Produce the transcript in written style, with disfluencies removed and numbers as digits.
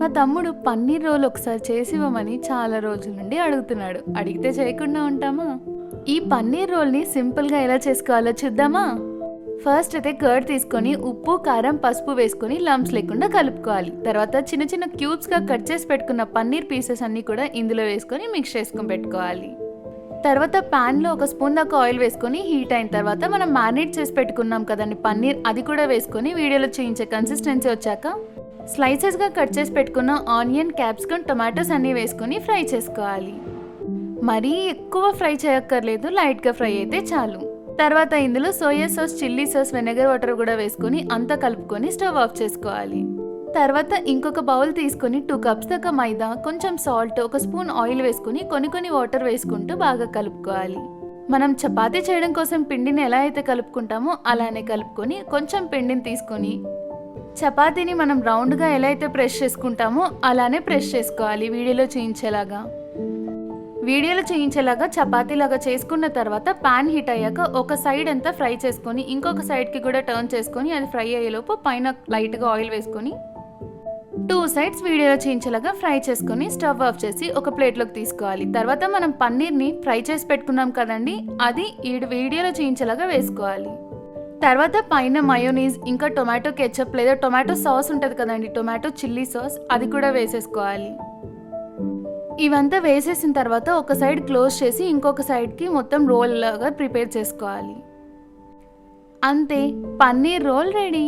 మా తమ్ముడు పన్నీర్ రోల్ ఒకసారి చేసివ్వమని చాలా రోజుల నుండి అడుగుతున్నాడు. అడిగితే చేయకుండా ఉంటామా? ఈ పన్నీర్ రోల్ని సింపుల్గా ఎలా చేసుకోవాలో చూద్దామా? ఫస్ట్ అయితే కర్డ్ తీసుకొని ఉప్పు, కారం, పసుపు వేసుకొని లంప్స్ లేకుండా కలుపుకోవాలి. తర్వాత చిన్న చిన్న క్యూబ్స్గా కట్ చేసి పెట్టుకున్న పన్నీర్ పీసెస్ అన్నీ కూడా ఇందులో వేసుకొని మిక్స్ చేసుకొని పెట్టుకోవాలి. తర్వాత ప్యాన్లో ఒక స్పూన్ దాకా ఆయిల్ వేసుకొని హీట్ అయిన తర్వాత మనం మ్యారినేట్ చేసి పెట్టుకున్నాం కదండి పన్నీర్, అది కూడా వేసుకొని వీడియోలో చూపించే కన్సిస్టెన్సీ వచ్చాక స్లైసెస్గా కట్ చేసి పెట్టుకున్న ఆనియన్, క్యాప్సికమ్, టొమాటోస్ అన్నీ వేసుకొని ఫ్రై చేసుకోవాలి. మరీ ఎక్కువ ఫ్రై చేయక్కర్లేదు, లైట్గా ఫ్రై అయితే చాలు. తర్వాత ఇందులో soya sauce, chilli sauce, vinegar water కూడా వేసుకొని అంతా కలుపుకొని స్టవ్ ఆఫ్ చేసుకోవాలి. తర్వాత ఇంకొక బౌల్ తీసుకొని 2 కప్స్ దాకా మైదా, కొంచెం సాల్ట్, ఒక స్పూన్ ఆయిల్ వేసుకొని కొన్ని వాటర్ వేసుకుంటూ బాగా కలుపుకోవాలి. మనం చపాతీ చేయడం కోసం పిండిని ఎలా అయితే కలుపుకుంటామో అలానే కలుపుకొని కొంచెం పిండిని తీసుకొని చపాతీని మనం రౌండ్గా ఎలా అయితే ప్రెస్ చేసుకుంటామో అలానే ప్రెస్ చేసుకోవాలి. వీడియోలో చేయించేలాగా చపాతీలాగా చేసుకున్న తర్వాత పాన్ హీట్ అయ్యాక ఒక సైడ్ అంతా ఫ్రై చేసుకొని ఇంకొక సైడ్కి కూడా టర్న్ చేసుకొని అది ఫ్రై అయ్యేలోపు పైన లైట్గా ఆయిల్ వేసుకొని 2 సైడ్స్ వీడియోలో చేయించేలాగా ఫ్రై చేసుకొని స్టవ్ ఆఫ్ చేసి ఒక ప్లేట్లోకి తీసుకోవాలి. తర్వాత మనం పన్నీర్ని ఫ్రై చేసి పెట్టుకున్నాం కదండి, అది వీడియోలో చేయించేలాగా వేసుకోవాలి. తర్వాత పైన మయోనీస్, ఇంకా టొమాటో కెచప్ లేదా టొమాటో సాస్ ఉంటుంది కదండి, టొమాటో చిల్లీ సాస్, అది కూడా వేసేసుకోవాలి. ఇవంతా వేసేసిన తర్వాత ఒక సైడ్ క్లోజ్ చేసి ఇంకొక సైడ్కి మొత్తం రోల్ లాగా ప్రిపేర్ చేసుకోవాలి. అంతే, పన్నీర్ రోల్ రెడీ.